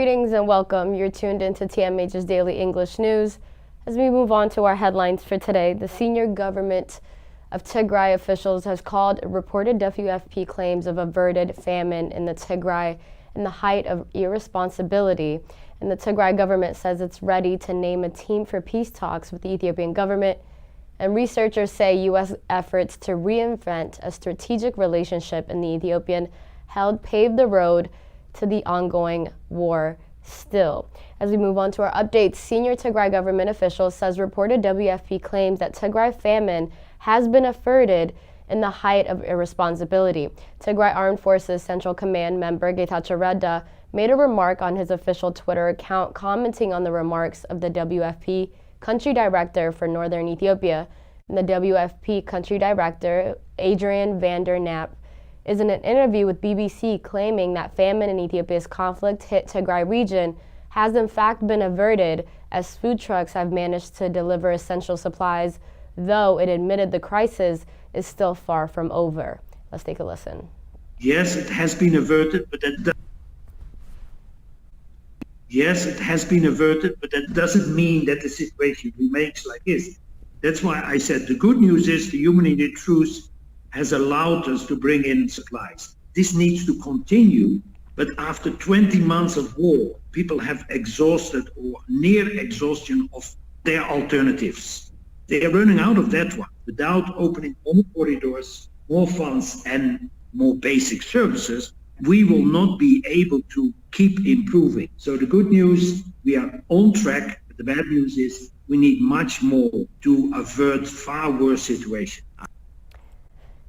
Greetings and welcome. You're tuned into TMH's Daily English News. As we move on to our headlines for today, the senior government of Tigray officials has called reported WFP claims of averted famine in the Tigray in the height of irresponsibility. And the Tigray government says it's ready to name a team for peace talks with the Ethiopian government. And researchers say U.S. efforts to reinvent a strategic relationship in the Ethiopian held paved the road to the ongoing war still. As we move on to our updates, senior Tigray government officials says reported WFP claims that Tigray famine has been averted in the height of irresponsibility. Tigray Armed Forces Central Command member Getachew Reda made a remark on his official Twitter account commenting on the remarks of the WFP country director for northern Ethiopia. And the WFP country director, Adrian van der Knaap, is in an interview with BBC claiming that famine in Ethiopia's conflict-hit Tigray region has in fact been averted as food trucks have managed to deliver essential supplies, though it admitted the crisis is still far from over. Let's take a listen. Yes, it has been averted, but that doesn't mean that the situation remains like this. That's why I said the good news is the humanitarian truce has allowed us to bring in supplies. This needs to continue, but after 20 months of war, people have exhausted or near exhaustion of their alternatives. They are running out of that one. Without opening more corridors, more funds, and more basic services, we will not be able to keep improving. So the good news, we are on track. But the bad news is we need much more to avert far worse situations.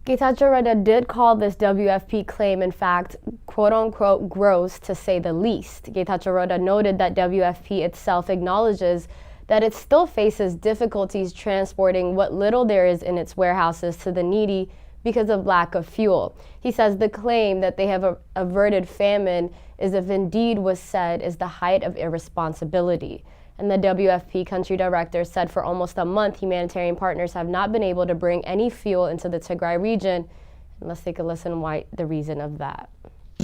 Getachew Reda did call this WFP claim, in fact, quote-unquote, gross to say the least. Getachew Reda noted that WFP itself acknowledges that it still faces difficulties transporting what little there is in its warehouses to the needy because of lack of fuel. He says the claim that they have averted famine is, if indeed was said, is the height of irresponsibility. And the WFP country director said for almost a month, humanitarian partners have not been able to bring any fuel into the Tigray region. And let's take a listen why the reason of that.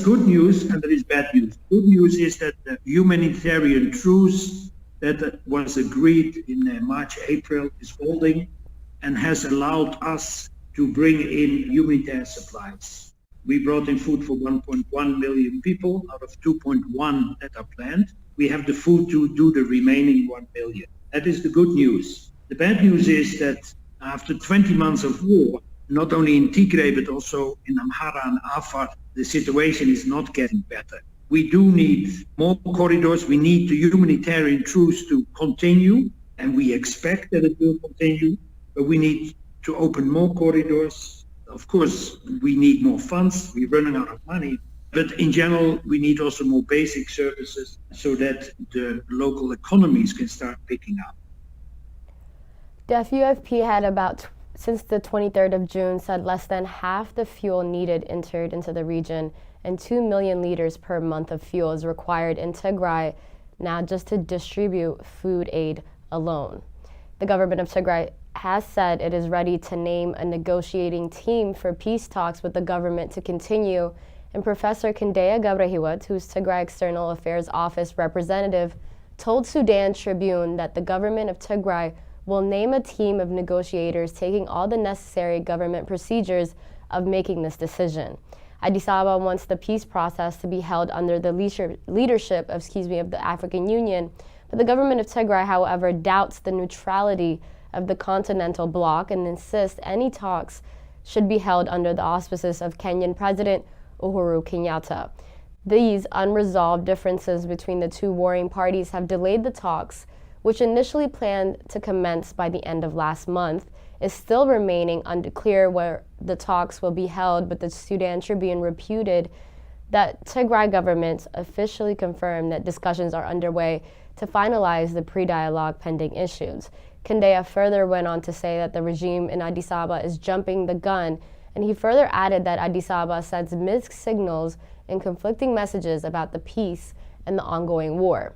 Good news, and there is bad news. Good news is that the humanitarian truce that was agreed in March, April is holding and has allowed us to bring in humanitarian supplies. We brought in food for 1.1 million people out of 2.1 that are planned. We have the food to do the remaining 1 million. That is the good news. The bad news is that after 20 months of war, not only in Tigray but also in Amhara and Afar, the situation is not getting better. We do need more corridors. We need the humanitarian truce to continue, and we expect that it will continue, but we need to open more corridors. Of course, we need more funds. We're running out of money. But in general, we need also more basic services so that the local economies can start picking up. WFP had since the 23rd of June, said less than half the fuel needed entered into the region, and 2 million liters per month of fuel is required in Tigray now just to distribute food aid alone. The government of Tigray has said it is ready to name a negotiating team for peace talks with the government to continue. And Professor Kindeya Gabrahiwot, who's Tigray External Affairs Office representative, told Sudan Tribune that the government of Tigray will name a team of negotiators taking all the necessary government procedures of making this decision. Addis Ababa wants the peace process to be held under the leadership of the African Union, but the government of Tigray, however, doubts the neutrality of the continental bloc and insists any talks should be held under the auspices of Kenyan President Uhuru Kenyatta. These unresolved differences between the two warring parties have delayed the talks, which initially planned to commence by the end of last month, is still remaining unclear where the talks will be held, but the Sudan Tribune reputed that Tigray government officially confirmed that discussions are underway to finalize the pre-dialogue pending issues. Kindeya further went on to say that the regime in Addis Ababa is jumping the gun, and he further added that Addis Ababa sends mixed signals and conflicting messages about the peace and the ongoing war.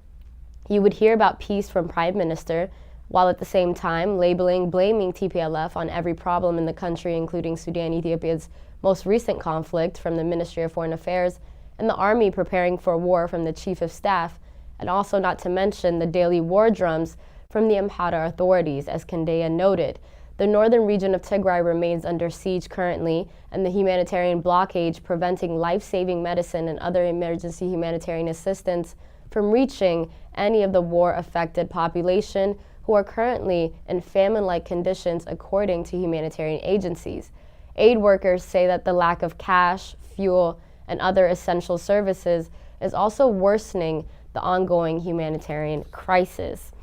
You would hear about peace from Prime Minister, while at the same time blaming TPLF on every problem in the country, including Sudan, Ethiopia's most recent conflict, from the Ministry of Foreign Affairs, and the army preparing for war from the Chief of Staff and also not to mention the daily war drums from the Amhara authorities, as Kandaya noted. The northern region of Tigray remains under siege currently, and the humanitarian blockade preventing life-saving medicine and other emergency humanitarian assistance from reaching any of the war-affected population who are currently in famine-like conditions according to humanitarian agencies. Aid workers say that the lack of cash, fuel, and other essential services is also worsening the ongoing humanitarian crisis.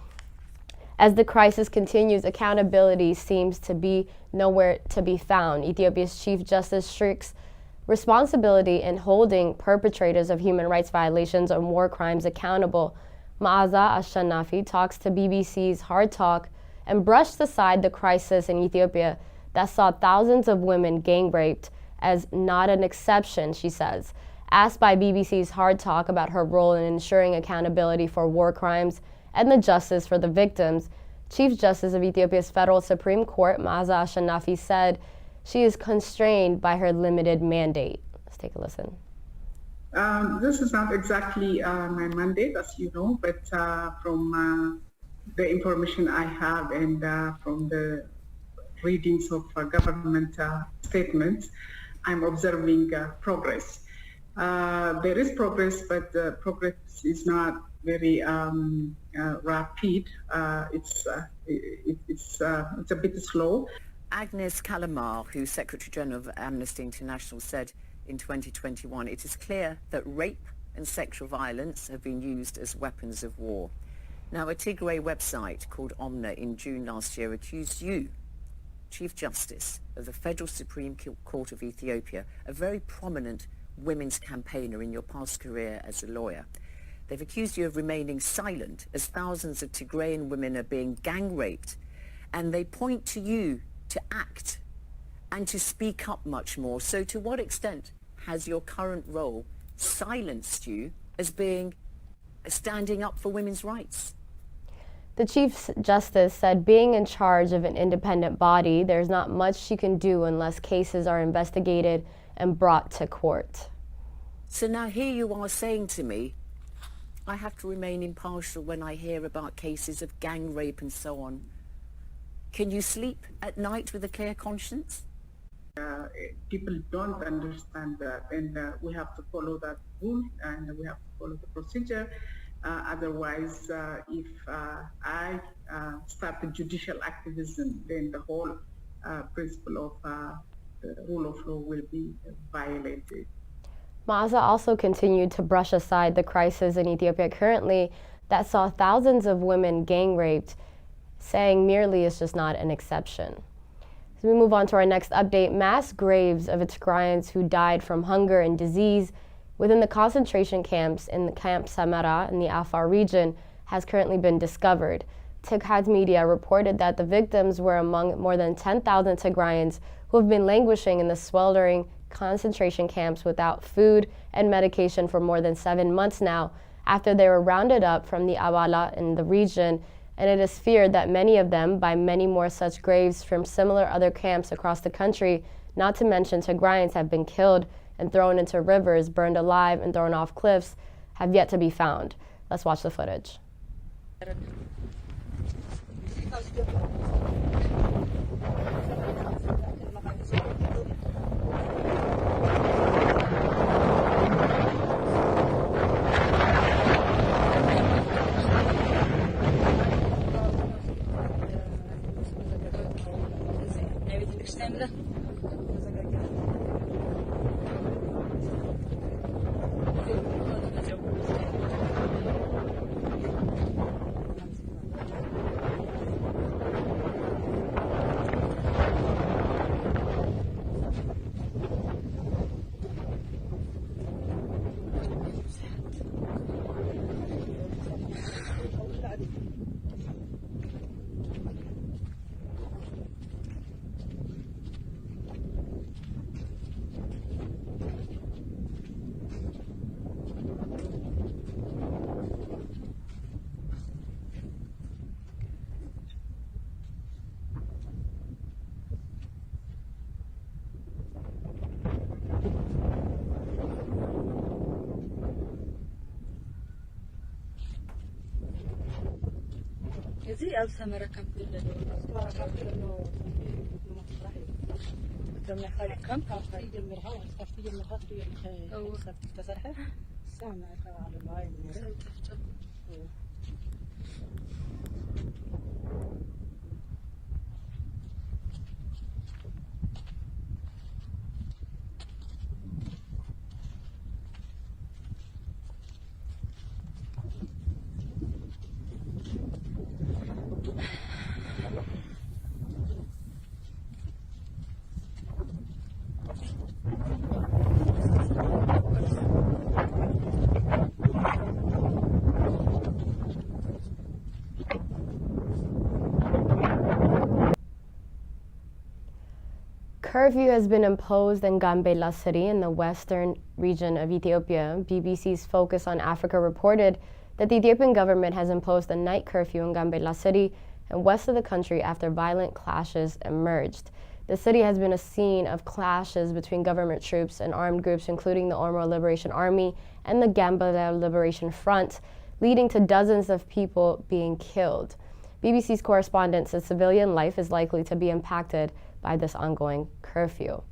As the crisis continues, accountability seems to be nowhere to be found. Ethiopia's Chief Justice shirks responsibility in holding perpetrators of human rights violations or war crimes accountable. Ma'aza Ashanafi talks to BBC's Hard Talk and brushed aside the crisis in Ethiopia that saw thousands of women gang raped as not an exception, she says. Asked by BBC's Hard Talk about her role in ensuring accountability for war crimes and the justice for the victims, Chief Justice of Ethiopia's Federal Supreme Court, Ma'aza Ashanafi, said she is constrained by her limited mandate. Let's take a listen. This is not exactly my mandate, as you know, but from the information I have and from the readings of government statements, I'm observing progress. There is progress, but the progress is not very rapid. It's a bit slow. Agnes Kalamar, who's Secretary General of Amnesty International, said in 2021, it is clear that rape and sexual violence have been used as weapons of war. Now, a Tigray website called Omna in June last year accused you, Chief Justice of the Federal Supreme Court of Ethiopia, a very prominent women's campaigner in your past career as a lawyer. They've accused you of remaining silent as thousands of Tigrayan women are being gang raped, and they point to you to act and to speak up much more. So to what extent has your current role silenced you as being standing up for women's rights? The Chief Justice said being in charge of an independent body, there's not much she can do unless cases are investigated and brought to court. So now here you are saying to me, I have to remain impartial when I hear about cases of gang rape and so on. Can you sleep at night with a clear conscience? People don't understand that, and we have to follow that rule, and we have to follow the procedure. Otherwise, if I start the judicial activism, then the whole principle of the rule of law will be violated. Ma'aza also continued to brush aside the crisis in Ethiopia currently that saw thousands of women gang raped, saying merely it's just not an exception. As we move on to our next update, mass graves of Tigrayans who died from hunger and disease within the concentration camps in the Camp Samara in the Afar region has currently been discovered. Tigray media reported that the victims were among more than 10,000 Tigrayans who have been languishing in the sweltering concentration camps without food and medication for more than 7 months now, after they were rounded up from the Abala in the region, and it is feared that many of them, by many more such graves from similar other camps across the country, not to mention Tigrayans, have been killed and thrown into rivers, burned alive, and thrown off cliffs, have yet to be found. Let's watch the footage. Curfew has been imposed in Gambela City in the western region of Ethiopia. BBC's Focus on Africa reported that the Ethiopian government has imposed a night curfew in Gambela City and west of the country after violent clashes emerged. The city has been a scene of clashes between government troops and armed groups, including the Oromo Liberation Army and the Gambela Liberation Front, leading to dozens of people being killed. BBC's correspondent says civilian life is likely to be impacted by this ongoing curfew.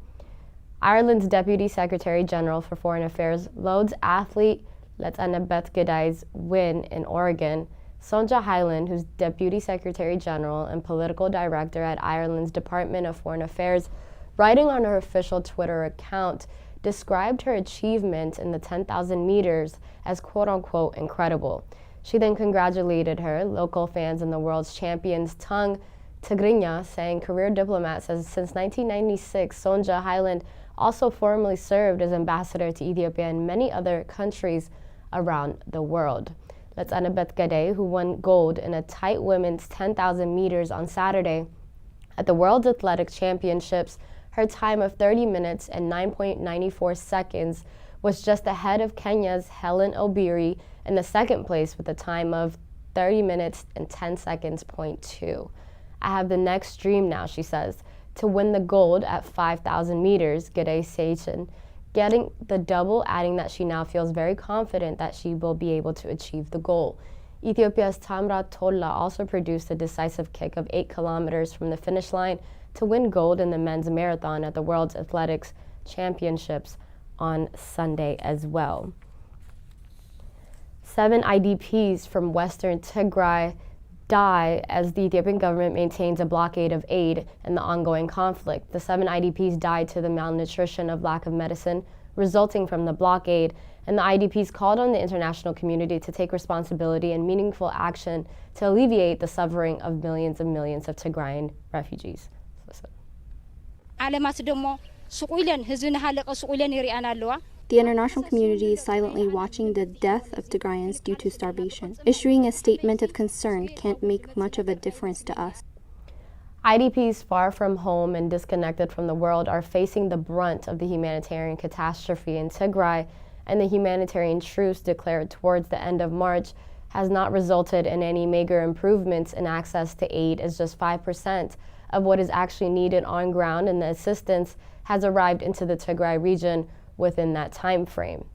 Ireland's Deputy Secretary General for Foreign Affairs loads athlete Let'anabet Gedai's win in Oregon. Sonja Hyland, who's Deputy Secretary General and Political Director at Ireland's Department of Foreign Affairs, writing on her official Twitter account, described her achievement in the 10,000 meters as quote-unquote incredible. She then congratulated her, local fans, and the world's champions tongue Tigrai, saying career diplomat says since 1996, Sonja Hyland also formerly served as ambassador to Ethiopia and many other countries around the world. Let'anabet Gedai, who won gold in a tight women's 10,000 meters on Saturday at the World Athletics Championships, her time of 30 minutes and 9.94 seconds was just ahead of Kenya's Helen Obiri in the second place with a time of 30 minutes and 10 seconds, .2. I have the next dream now, she says, to win the gold at 5,000 meters, Gedai said, getting the double, adding that she now feels very confident that she will be able to achieve the goal. Ethiopia's Tamra Tola also produced a decisive kick of 8 kilometers from the finish line to win gold in the men's marathon at the World Athletics Championships on Sunday as well. 7 IDPs from western Tigray die as the Ethiopian government maintains a blockade of aid in the ongoing conflict. The 7 IDPs died to the malnutrition of lack of medicine resulting from the blockade, and the IDPs called on the international community to take responsibility and meaningful action to alleviate the suffering of millions and millions of Tigrayan refugees. The international community is silently watching the death of Tigrayans due to starvation. Issuing a statement of concern can't make much of a difference to us. IDPs far from home and disconnected from the world are facing the brunt of the humanitarian catastrophe in Tigray, and the humanitarian truce declared towards the end of March has not resulted in any major improvements in access to aid, as just 5% of what is actually needed on ground, and the assistance has arrived into the Tigray region within that time frame.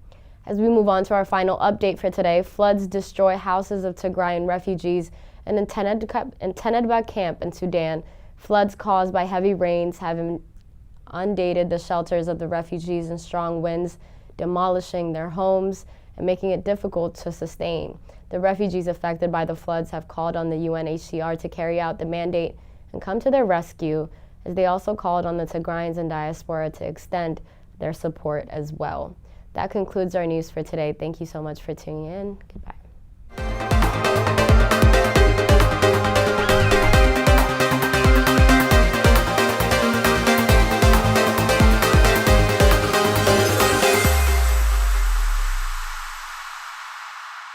As we move on to our final update for today, floods destroy houses of Tigrayan refugees in Tenedba camp in Sudan. Floods caused by heavy rains have inundated the shelters of the refugees, and strong winds demolishing their homes and making it difficult to sustain. The refugees affected by the floods have called on the UNHCR to carry out the mandate and come to their rescue, as they also called on the Tigrayans and diaspora to extend their support as well. That concludes our news for today. Thank you so much for tuning in. Goodbye.